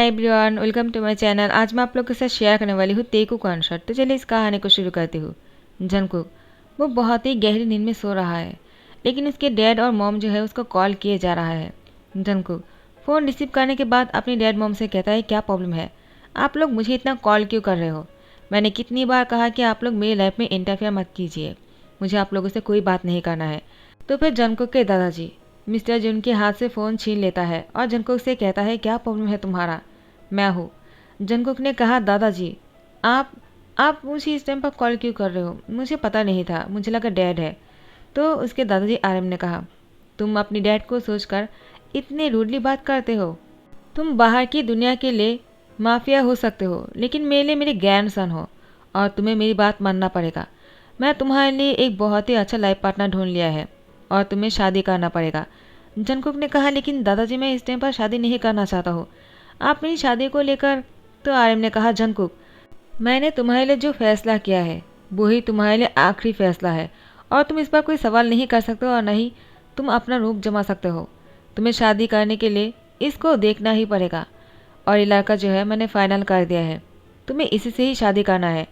Hi everyone, welcome to my channel. आज मैं आप लोग के साथ शेयर करने वाली हूँ तेकू कॉन्सर्ट। तो चलिए इस कहानी को शुरू करती हूँ। जंगकुक वो बहुत ही गहरी नींद में सो रहा है, लेकिन उसके डैड और मॉम जो है उसको कॉल किए जा रहा है। जंगकुक फ़ोन रिसीव करने के बाद अपनी डैड मॉम से कहता है, क्या प्रॉब्लम है? आप लोग मुझे इतना कॉल क्यों कर रहे हो? मैंने कितनी बार कहा कि आप लोग मेरी लाइफ में इंटरफेयर मत कीजिए, मुझे आप लोगों से कोई बात नहीं करना है। तो फिर जंगकुक के दादाजी मिस्टर जी उनके हाथ से फ़ोन छीन लेता है और जंगकुक से कहता है, क्या प्रॉब्लम है तुम्हारा? मैं हूँ। जंगकुक ने कहा, दादाजी आप आप मुझे इस टाइम पर कॉल क्यों कर रहे हो? मुझे पता नहीं था, मुझे लगा डैड है। तो उसके दादाजी आरएम ने कहा, तुम अपनी डैड को सोचकर इतने रूडली बात करते हो। तुम बाहर की दुनिया के लिए माफिया हो सकते हो, लेकिन मेरे लिए मेरे ग्रैंडसन हो और तुम्हें मेरी बात मानना पड़ेगा। मैं तुम्हारे लिए एक बहुत ही अच्छा लाइफ पार्टनर ढूंढ लिया है और तुम्हें शादी करना पड़ेगा। जंगकुक ने कहा, लेकिन दादाजी मैं इस टाइम पर शादी नहीं करना चाहता हूँ, आप मेरी शादी को लेकर। तो आरएम ने कहा, जंगकुक मैंने तुम्हारे लिए जो फैसला किया है वही तुम्हारे लिए आखिरी फैसला है और तुम इस पर कोई सवाल नहीं कर सकते हो और नहीं तुम अपना रूप जमा सकते हो। तुम्हें शादी करने के लिए इसको देखना ही पड़ेगा और ये लड़का जो है मैंने फाइनल कर दिया है, तुम्हें इसी से ही शादी करना है।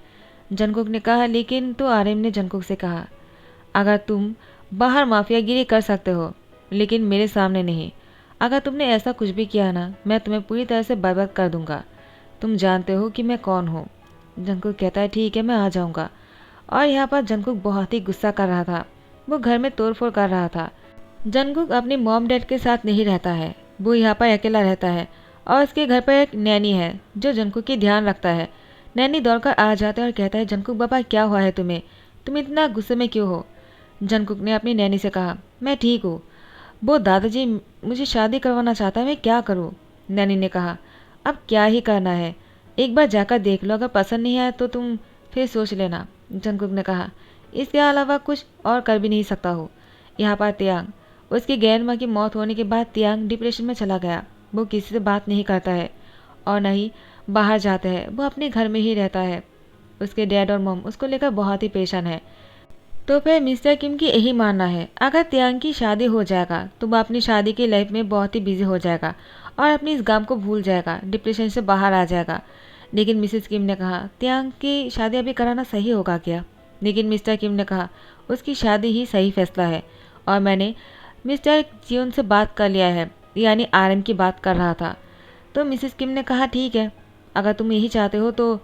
जंगकुक ने कहा, लेकिन तो आरएम ने जंगकुक से कहा, अगर तुम बाहर माफियागिरी कर सकते हो लेकिन मेरे सामने नहीं, अगर तुमने ऐसा कुछ भी किया ना, मैं तुम्हें पूरी तरह से बर्बाद कर दूंगा। तुम जानते हो कि मैं कौन हूँ। जंगकुक कहता है, ठीक है मैं आ जाऊँगा। और यहाँ पर जंगकुक बहुत ही गुस्सा कर रहा था, वो घर में तोड़फोड़ कर रहा था। जंगकुक अपनी मॉम डैड के साथ नहीं रहता है, वो यहाँ पर अकेला रहता है और उसके घर पर एक नैनी है जो जंगकुक की ध्यान रखता है। नैनी दौड़कर आ जाता है और कहता है, जंगकुक बाबा क्या हुआ है तुम्हें? तुम इतना गुस्से में क्यों हो? जंगकुक ने अपनी नैनी से कहा, मैं ठीक हूँ, वो दादाजी मुझे शादी करवाना चाहता है, मैं क्या करूँ? नैनी ने कहा, अब क्या ही करना है, एक बार जाकर देख लो, अगर पसंद नहीं आया तो तुम फिर सोच लेना। जंगकुक ने कहा, इसके अलावा कुछ और कर भी नहीं सकता हूँ। यहाँ पर तियांग, उसकी ग्रैंड माँ की मौत होने के बाद तियांग डिप्रेशन में चला गया। वो किसी से बात नहीं करता है और न ही बाहर जाता है, वो अपने घर में ही रहता है। उसके डैड और मॉम उसको लेकर बहुत ही परेशान है। तो फिर मिस्टर किम की यही मानना है, अगर तियांग की शादी हो जाएगा तो वह अपनी शादी की लाइफ में बहुत ही बिजी हो जाएगा और अपनी इस गांव को भूल जाएगा, डिप्रेशन से बाहर आ जाएगा। लेकिन मिसेस किम ने कहा, तियांग की शादी अभी कराना सही होगा क्या? लेकिन मिस्टर किम ने कहा, उसकी शादी ही सही फैसला है और मैंने मिस्टर जियोन से बात कर लिया है, यानी आरएम की बात कर रहा था। तो मिसेस किम ने कहा, ठीक है, अगर तुम यही चाहते हो तो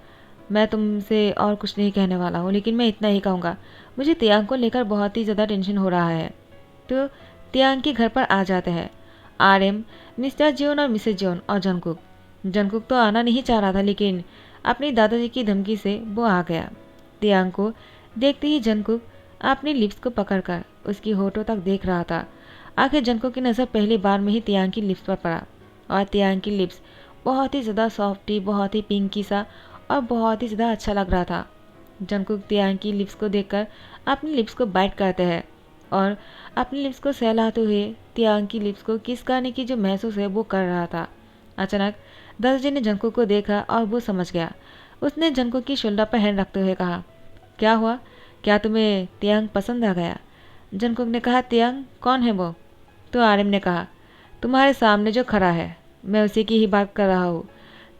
मैं तुमसे और कुछ नहीं कहने वाला हूँ, लेकिन मैं इतना ही कहूँगा, मुझे तियांग को लेकर बहुत ही ज़्यादा टेंशन हो रहा है। तो तियांग के घर पर आ जाते हैं आरएम, मिस्टर जियोन और मिसेस जियोन और जंगकुक। जंगकुक तो आना नहीं चाह रहा था, लेकिन अपनी दादाजी की धमकी से वो आ गया। तियांग को देखते ही जंगकुक अपनी लिप्स को पकड़कर उसकी होठों तक देख रहा था। आखिर जंगकुक की नज़र पहली बार में ही तियांग की लिप्स पर पड़ा और तियांग की लिप्स बहुत ही ज़्यादा सॉफ्टी, बहुत ही पिंकी सा और बहुत ही ज़्यादा अच्छा लग रहा था। जंगकुक तियांग की लिप्स को देखकर अपनी लिप्स को बाइट करते हैं और अपनी लिप्स को सहलाते हुए तियांग की लिप्स को किस करने की जो महसूस है वो कर रहा था। अचानक दादाजी ने जंगकुक को देखा और वो समझ गया। उसने जंगकुक की शोल्डर पर हैंड रखते हुए कहा, क्या हुआ, क्या तुम्हें तियांग पसंद आ गया? जंगकुक ने कहा, तियांग कौन है वो? तो आरएम ने कहा, तुम्हारे सामने जो खड़ा है, मैं उसी की ही बात कर रहा हूँ।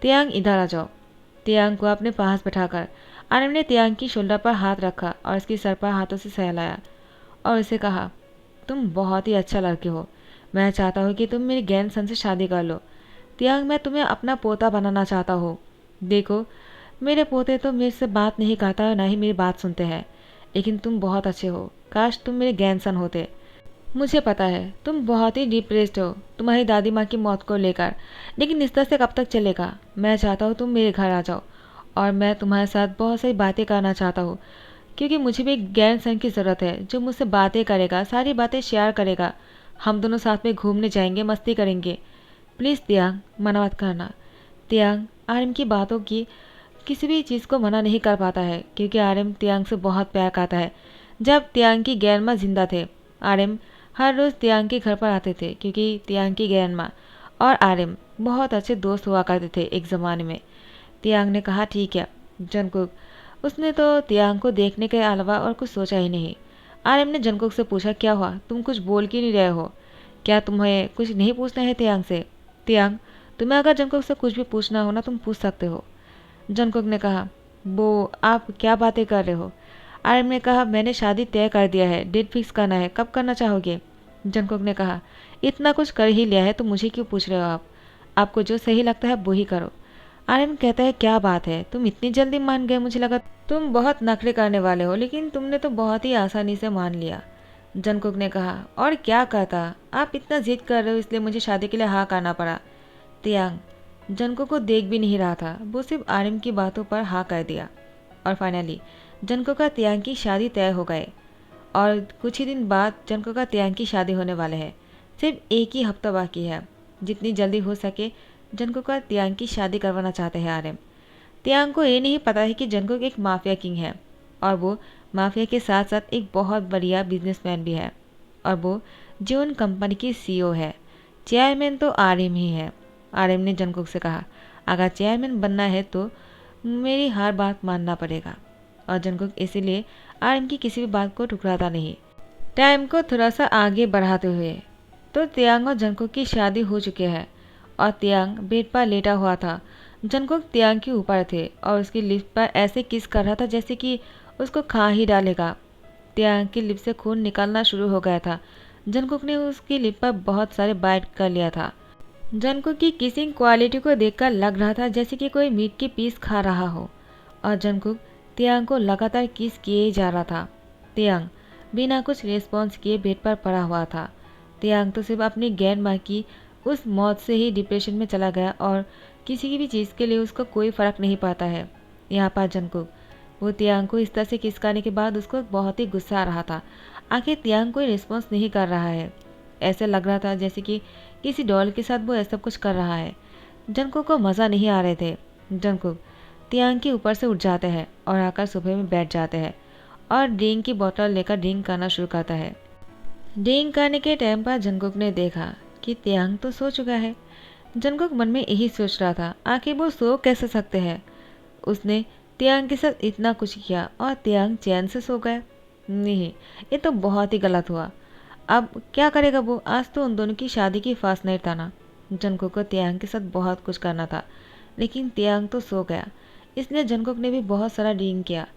तियांग इधर आ जाओ। तियांग को अपने पास बैठाकर आरएम ने तियांग की शोल्डर पर हाथ रखा और उसकी सर पर हाथों से सहलाया और उसे कहा, तुम बहुत ही अच्छा लड़के हो, मैं चाहता हूँ कि तुम मेरे ग्रैंडसन से शादी कर लो। तियांग मैं तुम्हें अपना पोता बनाना चाहता हूँ। देखो मेरे पोते तो मेरे से बात नहीं करता और ना ही मेरी बात सुनते हैं, लेकिन तुम बहुत अच्छे हो, काश तुम मेरे ग्रैंडसन होते। मुझे पता है तुम बहुत ही डिप्रेस्ड हो तुम्हारी दादी माँ की मौत को लेकर, लेकिन इस तरह से कब तक चलेगा? मैं चाहता हूँ तुम मेरे घर आ जाओ और मैं तुम्हारे साथ बहुत सारी बातें करना चाहता हूँ, क्योंकि मुझे भी एक ग्रैंडसन की ज़रूरत है जो मुझसे बातें करेगा, सारी बातें शेयर करेगा। हम दोनों साथ में घूमने जाएंगे, मस्ती करेंगे। प्लीज़ तियांग मना मत करना। तियांग आरएम की बातों की किसी भी चीज़ को मना नहीं कर पाता है, क्योंकि आरएम तियांग से बहुत प्यार करता है। जब तियांग की ग्रैंडमाँ जिंदा थे, आरएम हर रोज़ तियांग के घर पर आते थे, क्योंकि तियांग की ग्रैंडमाँ और आरएम बहुत अच्छे दोस्त हुआ करते थे एक ज़माने में। तियांग ने कहा, ठीक है। जंगकुक, उसने तो तियांग को देखने के अलावा और कुछ सोचा ही नहीं। आरएम ने जंगकुक से पूछा, क्या हुआ, तुम कुछ बोल क्यों नहीं रहे हो? क्या तुम्हें कुछ नहीं पूछना है तियांग से? तियांग, तुम्हें अगर जंगकुक से कुछ भी पूछना हो ना तुम पूछ सकते हो। जंगकुक ने कहा, वो आप क्या बातें कर रहे हो? आर्यन ने कहा, मैंने शादी तय कर दिया है, डेट फिक्स करना है, कब करना चाहोगे? जंगकुक ने कहा, इतना कुछ कर ही लिया है तो मुझे क्यों पूछ रहे हो आप? आपको जो सही लगता है वो ही करो। आर्यन कहता है, क्या बात है, तुम इतनी जल्दी मान गए? मुझे लगा तुम बहुत नखरे करने वाले हो, लेकिन तुमने तो बहुत ही आसानी से मान लिया। जंगकुक ने कहा, और क्या कहता, आप इतना जिद कर रहे हो इसलिए मुझे शादी के लिए हाँ करना पड़ा। तियांग जंगकुक को देख भी नहीं रहा था, वो सिर्फ आर्यन की बातों पर हाँ कर दिया। और फाइनली जंगकुक का तियांग की शादी तय हो गए और कुछ ही दिन बाद जंगकुक का तियांग की शादी होने वाले हैं। सिर्फ एक ही हफ्ता बाकी है। जितनी जल्दी हो सके जंगकुक का तियांग की शादी करवाना चाहते हैं आर्यन। तियांग को ये नहीं पता है कि जंगकुक एक माफिया किंग है और वो माफिया के साथ साथ एक बहुत बढ़िया बिजनेसमैन भी है और वो जीवन कंपनी की सीईओ है। चेयरमैन तो आर्यन ही है। आर्यन ने जंगकुक से कहा, अगर चेयरमैन बनना है तो मेरी हर बात मानना पड़ेगा। और जंगकुक इसीलिए आर्यन की किसी भी बात को ठुकराता नहीं। टाइम को थोड़ा सा आगे बढ़ाते हुए तो तियांग और जंगकुक की शादी हो चुकी है और तियांग बेड पर लेटा हुआ था। जंगकुक तियांग के ऊपर थे और उसकी लिप पर ऐसे किस कर रहा था जैसे कि उसको खा ही डालेगा। तियांग की लिप से खून निकलना शुरू हो गया था। जंगकुक ने उसकी लिप पर बहुत सारे बाइट कर लिया था। जंगकुक की किसिंग क्वालिटी को देखकर लग रहा था जैसे कि कोई मीट की पीस खा रहा हो और जंगकुक तियांग को लगातार किस किए ही जा रहा था। तियांग बिना कुछ रिस्पॉन्स किए बेड पर पड़ा हुआ था। तियांग तो सिर्फ अपनी ग्रैंड माँ की उस मौत से ही डिप्रेशन में चला गया और किसी की भी चीज़ के लिए उसको कोई फ़र्क नहीं पड़ता है। यहाँ पर जंगकुक वो तियांग को इस तरह से किसकाने के बाद उसको बहुत ही गुस्सा आ रहा था। आखिर तियांग कोई रिस्पॉन्स नहीं कर रहा है। ऐसे लग रहा था जैसे कि किसी डॉल के साथ वो ऐसा कुछ कर रहा है। जंगकुक को मज़ा नहीं आ रहे थे। जंगकुक तियांग के ऊपर से उठ जाते हैं और आकर सोफे में बैठ जाते हैं और ड्रिंक की बोतल लेकर ड्रिंक करना शुरू करता है। ड्रिंक करने के टाइम पर जंगकुक ने देखा कि तियांग तो सो चुका है। जंगकुक मन में यही सोच रहा था, आखिर वो सो कैसे सकते हैं। उसने तियांग के साथ इतना कुछ किया और तियांग चैन से सो गया। नहीं, ये तो बहुत ही गलत हुआ। अब क्या करेगा वो? आज तो उन दोनों की शादी की फास्ट नाइट था ना। जंगकुक को तियांग के साथ बहुत कुछ करना था, लेकिन तियांग तो सो गया। इसलिए जंगकुक ने भी बहुत सारा ड्रिंक किया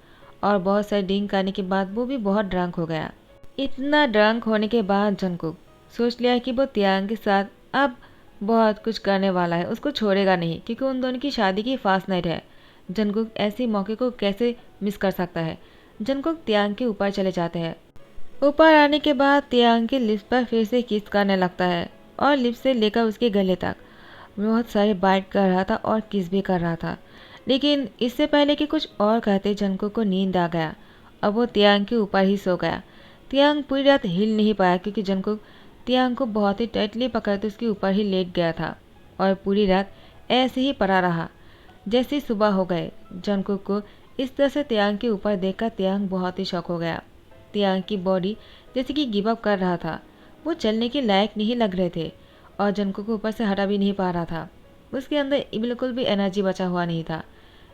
और बहुत सारे ड्रिंक करने के बाद वो भी बहुत ड्रंक हो गया। इतना ड्रंक होने के बाद जंगकुक सोच लिया कि वो तियांग के साथ अब बहुत कुछ करने वाला है, उसको छोड़ेगा नहीं क्योंकि उन दोनों की शादी की फास्ट नाइट है। जंगकुक ऐसे मौके को कैसे मिस कर सकता है। जंगकुक तियांग के ऊपर चले जाते हैं। ऊपर आने के बाद तियांग की लिप्स पर फिर से किस करने लगता है और लिप्स से लेकर उसके गले तक बहुत सारे बाइट कर रहा था और किस भी कर रहा था। लेकिन इससे पहले कि कुछ और कहते जंगकुक को नींद आ गया। अब वो तियांग के ऊपर ही सो गया। तियांग पूरी रात हिल नहीं पाया क्योंकि जंगकुक तियांग को बहुत ही टाइटली पकड़ते उसके ऊपर ही लेट गया था और पूरी रात ऐसे ही पड़ा रहा। जैसे ही सुबह हो गए, जंगकुक को इस तरह से तियांग के ऊपर देखकर तियांग बहुत ही शॉक हो गया। तियांग की बॉडी जैसे कि गिव अप कर रहा था। वो चलने के लायक नहीं लग रहे थे और जंगकुक को ऊपर से हटा भी नहीं पा रहा था। उसके अंदर बिल्कुल भी एनर्जी बचा हुआ नहीं था।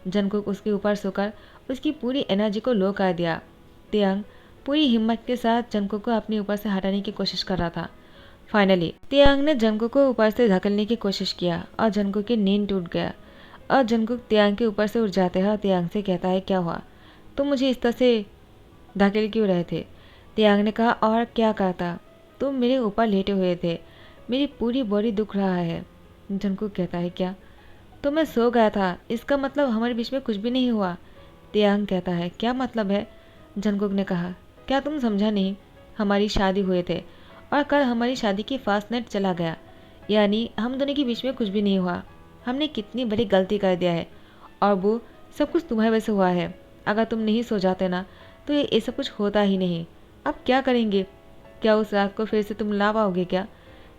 जंगकुक उसके ऊपर सोकर उसकी पूरी एनर्जी को लो कर दिया। तियांग पूरी हिम्मत के साथ जंगकुक को अपने ऊपर से हटाने की कोशिश कर रहा था। फाइनली तियांग ने जंगकुक को ऊपर से धकेलने की कोशिश किया और जंगकुक की नींद टूट गया और जंगकुक तियांग के ऊपर से उठ जाते हैं और तियांग से कहता है, क्या हुआ, तुम मुझे इस तरह से धकेल क्यों रहे थे? तियांग ने कहा, और क्या करता, तुम मेरे ऊपर लेटे हुए थे, मेरी पूरी बॉडी दुख रहा है। जंगकुक कहता है, क्या? तो मैं सो गया था, इसका मतलब हमारे बीच में कुछ भी नहीं हुआ। तियांग कहता है, क्या मतलब है? जंगकुक ने कहा, क्या तुम समझा नहीं? हमारी शादी हुए थे और कल हमारी शादी की फास्ट नाइट चला गया, यानी हम दोनों के बीच में कुछ भी नहीं हुआ। हमने कितनी बड़ी गलती कर दिया है और वो सब कुछ तुम्हारी वजह से हुआ है। अगर तुम नहीं सो जाते ना तो ये सब कुछ होता ही नहीं। अब क्या करेंगे? क्या उस रात को फिर से तुम ला पाओगे क्या?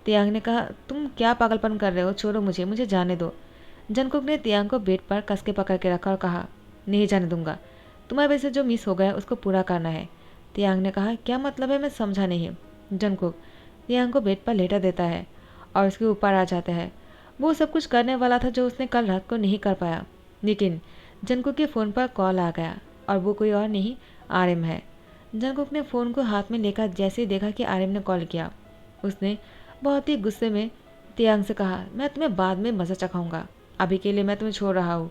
तियांग ने कहा, तुम क्या पागलपन कर रहे हो, छोड़ो मुझे, मुझे जाने दो। जंगकुक ने तियांग को बेड पर कस के पकड़ के रखा और कहा, नहीं जाने दूंगा, तुम्हारी वजह से जो मिस हो गया उसको पूरा करना है। तियांग ने कहा, क्या मतलब है, मैं समझा नहीं। जंगकुक तियांग को बेड पर लेटा देता है और उसके ऊपर आ जाता है। वो सब कुछ करने वाला था जो उसने कल रात को नहीं कर पाया, लेकिन जंगकुक के फ़ोन पर कॉल आ गया और वो कोई और नहीं, आर्यन है। जंगकुक ने फ़ोन को हाथ में लेकर जैसे ही देखा कि आर्यन ने कॉल किया, उसने बहुत ही गुस्से में तियांग से कहा, मैं तुम्हें बाद में मज़ा चखाऊंगा, अभी के लिए मैं तुम्हें छोड़ रहा हूँ।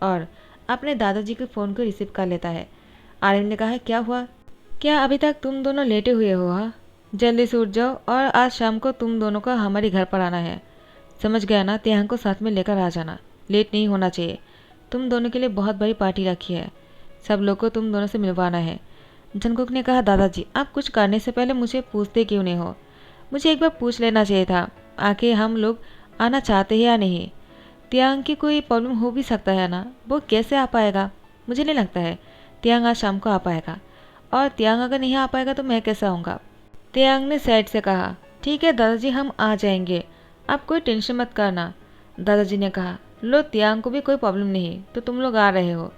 और अपने दादाजी के फ़ोन को रिसीव कर लेता है। आर्यन ने कहा, क्या हुआ? क्या अभी तक तुम दोनों लेटे हुए हो? हाँ, जल्दी से उठ जाओ और आज शाम को तुम दोनों को हमारे घर पर आना है। समझ गया ना? तियांग को साथ में लेकर आ जाना, लेट नहीं होना चाहिए। तुम दोनों के लिए बहुत बड़ी पार्टी रखी है, सब लोग को तुम दोनों से मिलवाना है। जंगकुक ने कहा, दादाजी आप कुछ करने से पहले मुझे पूछते क्यों नहीं हो? मुझे एक बार पूछ लेना चाहिए था, आखिर हम लोग आना चाहते हैं या नहीं। तियांग की कोई प्रॉब्लम हो भी सकता है ना, वो कैसे आ पाएगा? मुझे नहीं लगता है तियांग आज शाम को आ पाएगा, और तियांग अगर नहीं आ पाएगा तो मैं कैसे आऊँगा? तियांग ने सैड से कहा, ठीक है दादाजी, हम आ जाएंगे, आप कोई टेंशन मत करना। दादाजी ने कहा, लो तियांग को भी कोई प्रॉब्लम नहीं तो तुम लोग आ रहे हो।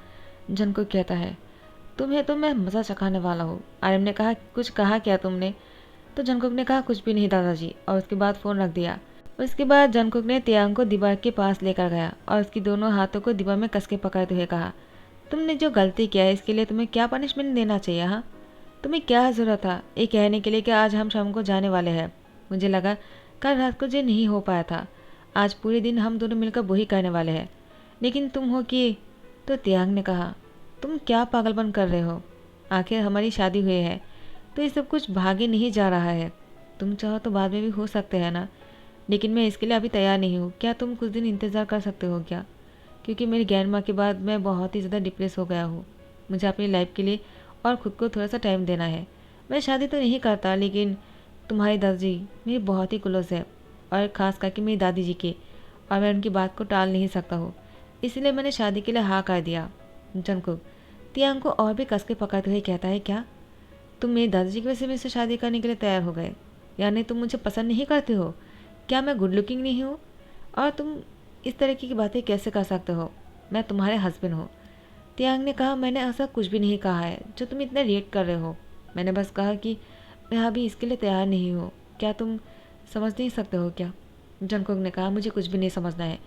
जंगकुक कहता है, तुम्हें तो मैं मज़ा चखाने वाला हूँ। आर्यन ने कहा, कुछ कहा क्या तुमने? तो जंगकुक ने कहा, कुछ भी नहीं दादाजी, और उसके बाद फ़ोन रख दिया। उसके बाद जंगकुक ने तियांग को दीवार के पास लेकर गया और उसकी दोनों हाथों को दीवार में कस के पकड़ते हुए कहा, तुमने जो गलती किया है इसके लिए तुम्हें क्या पनिशमेंट देना चाहिए? हाँ, तुम्हें क्या ज़रूरत था ये कहने के लिए कि आज हम शाम को जाने वाले हैं? मुझे लगा कल रात को जो नहीं हो पाया था, आज पूरे दिन हम दोनों मिलकर वही करने वाले हैं, लेकिन तुम हो कि। तो तियांग ने कहा, तुम क्या पागलपन कर रहे हो? आखिर हमारी शादी हुई है तो ये सब कुछ भागे नहीं जा रहा है। तुम चाहो तो बाद में भी हो सकते हैं ना, लेकिन मैं इसके लिए अभी तैयार नहीं हूँ। क्या तुम कुछ दिन इंतज़ार कर सकते हो क्या? क्योंकि मेरी ग्रैंड माँ के बाद मैं बहुत ही ज़्यादा डिप्रेस हो गया हूँ। मुझे अपनी लाइफ के लिए और ख़ुद को थोड़ा सा टाइम देना है। मैं शादी तो नहीं करता, लेकिन तुम्हारी दादाजी मेरी बहुत ही क्लोज है, और ख़ास करके मेरी दादी जी की, और मैं उनकी बात को टाल नहीं सकता हूँ, इसलिए मैंने शादी के लिए हाँ कर दिया। जंगकुक तियांग को और भी कस के पकड़ते हुए कहता है, क्या तुम मेरी दादाजी की वजह से मुझसे शादी करने के लिए तैयार हो गए? यानी तुम मुझे पसंद नहीं करते हो? क्या मैं गुड लुकिंग नहीं हूँ? और तुम इस तरीके की बातें कैसे कर सकते हो? मैं तुम्हारे हस्बैंड हूँ। तियांग ने कहा, मैंने ऐसा कुछ भी नहीं कहा है जो तुम इतना रिएक्ट कर रहे हो। मैंने बस कहा कि मैं अभी इसके लिए तैयार नहीं हूँ। क्या तुम समझ नहीं सकते हो क्या? जंगकुक ने कहा, मुझे कुछ भी नहीं समझना है,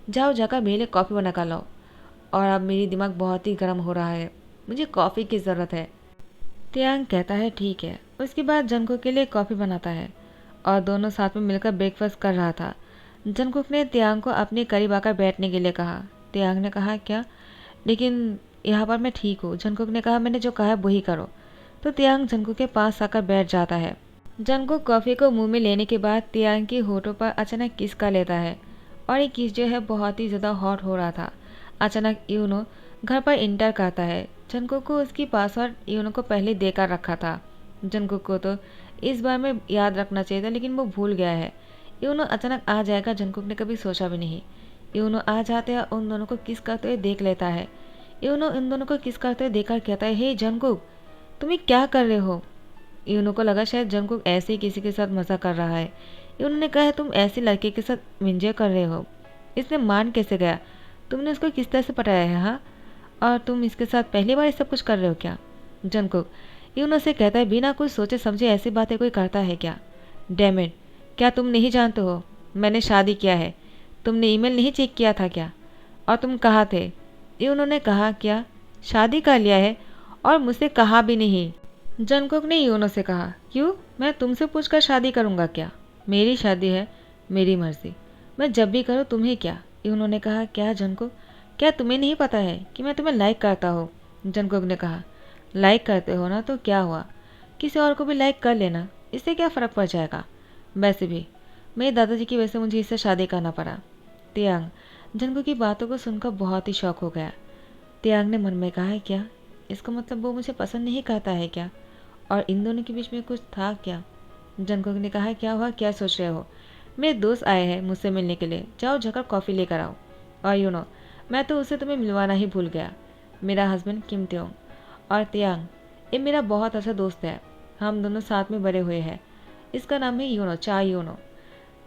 जाओ जाकर मेरे लिए कॉफ़ी बना कर लाओ, और अब मेरी दिमाग बहुत ही गर्म हो रहा है, मुझे कॉफ़ी की ज़रूरत है। तियांग कहता है, ठीक है। उसके बाद जंगकुक के लिए कॉफ़ी बनाता है और दोनों साथ में मिलकर ब्रेकफास्ट कर रहा था। जंगकुक ने तियांग को अपने करीब आकर बैठने के लिए कहा। तियांग ने कहा, क्या? लेकिन यहाँ पर मैं ठीक हूँ। जंगकुक ने कहा, मैंने जो कहा है वही करो। तो तियांग जंगकुक के पास आकर बैठ जाता है। जंगकुक कॉफ़ी को मुंह में लेने के बाद तियांग की होठों पर अचानक किस कर लेता है, और ये किस जो है बहुत ही ज़्यादा हॉट हो रहा था। अचानक यूनो घर पर इंटर करता है। जंगकुक को उसकी पासवर्ड यूनो को पहले देकर रखा था। जंगकुक को तो इस बार में याद रखना चाहिए था, लेकिन वो भूल गया है। यूनो अचानक आ जाएगा, जंगकुक ने कभी सोचा भी नहीं। यूनो आ जाते हैं, उन दोनों को किस करते हुए देख लेता है। यूनो इन दोनों को किस करते हुए देखकर कहता है, हे जंगकुक, तुम ये क्या कर रहे हो? यूनो को लगा शायद जंगकुक ऐसे ही किसी के साथ मज़ा कर रहा है। यूनो ने कहा, तुम ऐसे लड़के के साथ एंजॉय कर रहे हो? इसने मान कैसे गया? तुमने उसको किस तरह से पटाया है? हाँ, और तुम इसके साथ पहली बार सब कुछ कर रहे हो क्या? जंगकुक यूनो से कहता है, बिना कुछ सोचे समझे ऐसी बातें कोई करता है क्या? डैम इट, क्या तुम नहीं जानते हो मैंने शादी किया है? तुमने ईमेल नहीं चेक किया था क्या? और तुम कहाँ थे? यूनो ने कहा, क्या शादी कर लिया है? और मुझसे कहा भी नहीं। जंगकुक ने यूनो से कहा, क्यों? मैं तुमसे पूछकर शादी करूँगा क्या? मेरी शादी है, मेरी मर्जी, मैं जब भी करूँ तुम्हें क्या? यूनो ने कहा, क्या जंगकुक, क्या तुम्हें नहीं पता है कि मैं तुम्हें लाइक करता हूँ? जंगकुक ने कहा, लाइक करते हो ना तो क्या हुआ, किसी और को भी लाइक कर लेना, इससे क्या फ़र्क पड़ जाएगा? वैसे भी मेरे दादाजी की वजह से मुझे इससे शादी करना पड़ा। तियांग जंगकुक की बातों को सुनकर बहुत ही शौक हो गया। तियांग ने मन में कहा, है क्या इसका मतलब वो मुझे पसंद नहीं करता है क्या? और इन दोनों के बीच में कुछ था क्या? जंगकुक ने कहा, क्या हुआ, क्या सोच रहे हो? मेरे दोस्त आए हैं मुझसे मिलने के लिए, जाओ जाकर कॉफ़ी लेकर आओ। और यूनो मैं तो उसे तुम्हें मिलवाना ही भूल गया, मेरा हस्बैंड किम त्योंग। और तियांग ये मेरा बहुत अच्छा दोस्त है, हम दोनों साथ में बड़े हुए हैं, इसका नाम है यूनो, चाय यूनो।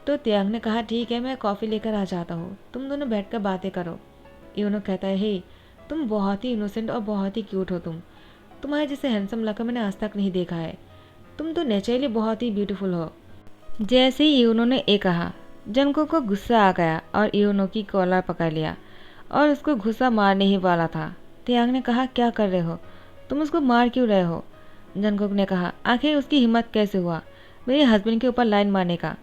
तो तियांग ने कहा, ठीक है, मैं कॉफ़ी लेकर आ जाता हूँ, तुम दोनों बैठकर बातें करो। यूनो कहता है, हे तुम बहुत ही इनोसेंट और बहुत ही क्यूट हो, तुम्हारे जैसे हैंडसम लड़का मैंने आज तक नहीं देखा है, तुम तो नेचुरली बहुत ही ब्यूटीफुल हो। जैसे ही यूनो ने ये कहा, जंगकुक को गुस्सा आ गया और यूनो की कॉलर पकड़ लिया और उसको गुस्सा मारने ही वाला था। तियांग ने कहा, क्या कर रहे हो तुम, उसको मार क्यों रहे हो? जंगकुक ने कहा, आखिर उसकी हिम्मत कैसे हुआ मेरे हस्बैंड के ऊपर लाइन मारने का?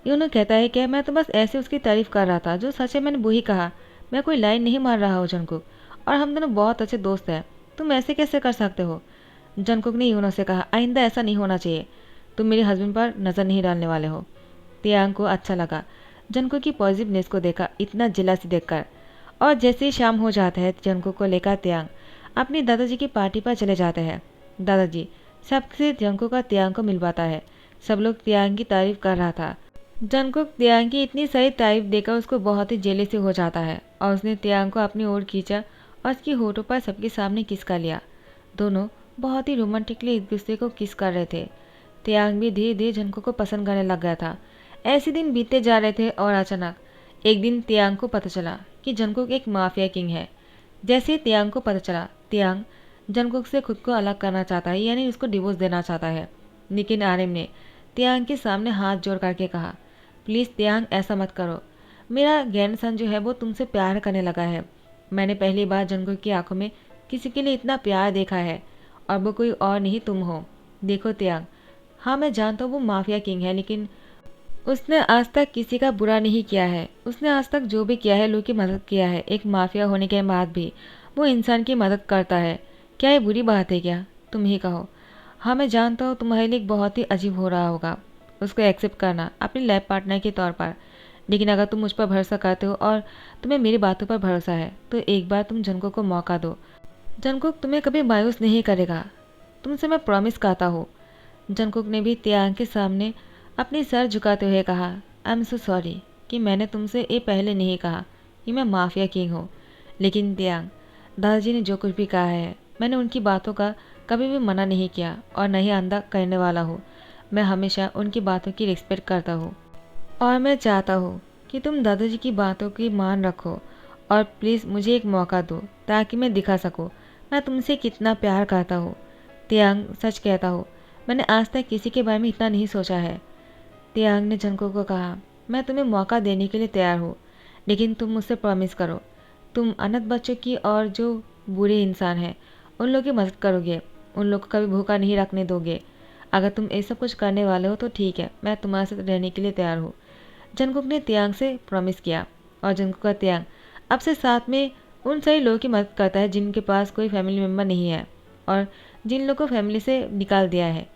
यूनो कहता है क्या, मैं तो बस ऐसे उसकी तारीफ कर रहा था, जो सच है मैंने वही कहा। मैं कोई लाइन नहीं मार रहा हूँ जंगकुक, और हम दोनों बहुत अच्छे दोस्त हैं। तुम ऐसे कैसे कर सकते हो? जंगकुक ने यूनो से कहा, आइंदा ऐसा नहीं होना चाहिए। तुम मेरे हस्बैंड पर नज़र नहीं डालने वाले हो। तियांग को अच्छा लगा जंगकुक की पॉजिटिवनेस को देखा, इतना जिलासी देखकर। और जैसे ही शाम हो जाता है, जंगकुक को लेकर तियांग अपनी दादाजी की पार्टी पर चले जाते हैं। दादाजी सबसे जंगकुक का तियांग को मिलवाता है। सब लोग तियांग की तारीफ कर रहा था। जंगकुक तियांग की इतनी सही तारीफ देकर उसको बहुत ही जेलसी हो जाता है, और उसने तियांग को अपनी ओर खींचा और उसकी होठों पर सबके सामने किस कर लिया। दोनों बहुत ही रोमांटिकली एक दूसरे को किस कर रहे थे। तियांग भी धीरे धीरे जंगकुक को पसंद करने लग गया था। ऐसे दिन बीतते जा रहे थे और अचानक एक दिन तियांग को पता चला कि जंगकुक एक माफिया किंग है। जैसे ही तियांग को पता चला, तियांग जंगकुक से खुद को अलग करना चाहता है, यानी उसको डिवोर्स देना चाहता है। लेकिन आर्यन ने तियांग के सामने हाथ जोड़ करके कहा, प्लीज़ तियांग ऐसा मत करो। मेरा ग्रैंडसन जो है वो तुमसे प्यार करने लगा है। मैंने पहली बार जंगकुक की आंखों में किसी के लिए इतना प्यार देखा है, और वो कोई और नहीं तुम हो। देखो तियांग, हाँ मैं जानता हूँ वो माफिया किंग है, लेकिन उसने आज तक किसी का बुरा नहीं किया है। उसने आज तक जो भी किया है लोगों की मदद किया है। एक माफिया होने के बाद भी वो इंसान की मदद करता है। क्या ये बुरी बात है क्या? तुम ही कहो। हाँ मैं जानता हूँ तुम्हारे लिए बहुत ही अजीब हो रहा होगा उसको एक्सेप्ट करना अपने लाइफ पार्टनर के तौर पर, लेकिन अगर तुम मुझ पर भरोसा करते हो और तुम्हें मेरी बातों पर भरोसा है, तो एक बार तुम जंगकुक को मौका दो। जंगकुक तुम्हें कभी मायूस नहीं करेगा, तुमसे मैं प्रॉमिस करता हूँ। जंगकुक ने भी तियांग के सामने अपनी सर झुकाते हुए कहा, आई एम सो सॉरी कि मैंने तुमसे ये पहले नहीं कहा कि मैं माफिया किंग हूँ। लेकिन तियांग, दादाजी ने जो कुछ भी कहा है, मैंने उनकी बातों का कभी भी मना नहीं किया और न ही आंदा करने वाला हूँ। मैं हमेशा उनकी बातों की रिस्पेक्ट करता हूँ, और मैं चाहता हूँ कि तुम दादाजी की बातों की मान रखो, और प्लीज़ मुझे एक मौका दो ताकि मैं दिखा सकूँ मैं तुमसे कितना प्यार करता हूँ। तियांग, सच कहता हूँ, मैंने आज तक किसी के बारे में इतना नहीं सोचा है। तियांग ने जंगकुक को कहा, मैं तुम्हें मौका देने के लिए तैयार हूँ, लेकिन तुम मुझसे प्रॉमिस करो, तुम अनाथ बच्चों की और जो बुरे इंसान हैं उन लोगों की मदद करोगे, उन लोग को कभी भूखा नहीं रखने दोगे। अगर तुम ये सब कुछ करने वाले हो तो ठीक है, मैं तुम्हारे साथ रहने के लिए तैयार हूँ। जंगकुक ने तियांग से प्रॉमिस किया, और जंगकुक का तियांग अब से साथ में उन सभी लोगों की मदद करता है जिनके पास कोई फैमिली मेम्बर नहीं है और जिन लोगों को फैमिली से निकाल दिया है।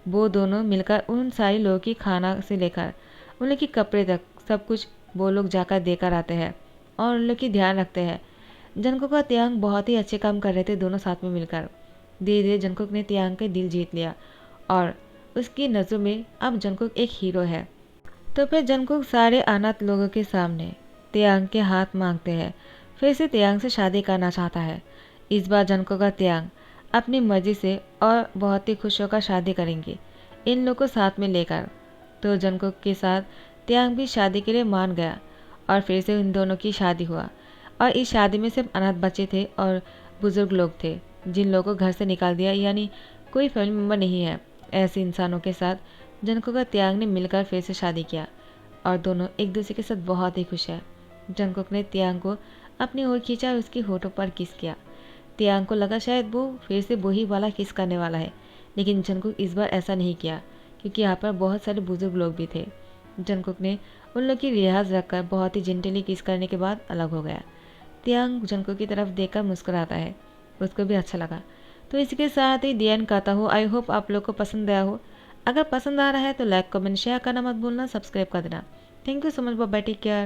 वो दोनों मिलकर उन सारी लोगों की खाना से लेकर उन लोग की कपड़े तक सब कुछ वो लोग जाकर देकर आते हैं और उन लोग की ध्यान रखते हैं। जंगकुक और तियांग बहुत ही अच्छे काम कर रहे थे दोनों साथ में मिलकर। धीरे धीरे जंगकुक ने तियांग का दिल जीत लिया और उसकी नज़रों में अब जंगकुक एक हीरो है। तो फिर जंगकुक सारे अनाथ लोगों के सामने तियांग के हाथ मांगते हैं, फिर से तियांग से शादी करना चाहता है। इस बार जंगकुक और तियांग अपनी मर्जी से और बहुत ही खुश होकर शादी करेंगे, इन लोग को साथ में लेकर। तो जंगकुक के साथ तियांग भी शादी के लिए मान गया और फिर से इन दोनों की शादी हुआ। और इस शादी में सिर्फ अनाथ बच्चे थे और बुजुर्ग लोग थे जिन लोगों को घर से निकाल दिया, यानी कोई फैमिली मेम्बर नहीं है। ऐसे इंसानों के साथ जंगकुक और तियांग ने मिलकर फिर से शादी किया और दोनों एक दूसरे के साथ बहुत ही खुश है। जंगकुक ने तियांग को अपनी ओर खींचा और उसकी होठों पर किस किया। तियांग को लगा शायद वो फिर से वही वाला किस करने वाला है, लेकिन जंगकुक इस बार ऐसा नहीं किया क्योंकि यहाँ पर बहुत सारे बुजुर्ग लोग भी थे। जंगकुक ने उन लोग की लिहाज रखकर बहुत ही जेंटली किस करने के बाद अलग हो गया। तियांग जंगकुक की तरफ देखकर मुस्कुराता है, उसको भी अच्छा लगा। तो इसके साथ ही दी एंड कहता हूँ। आई होप आप लोग को पसंद आया हो। अगर पसंद आ रहा है तो लाइक कमेंट शेयर करना मत भूलना, सब्सक्राइब कर देना। Thank you so much, bye bye, take care.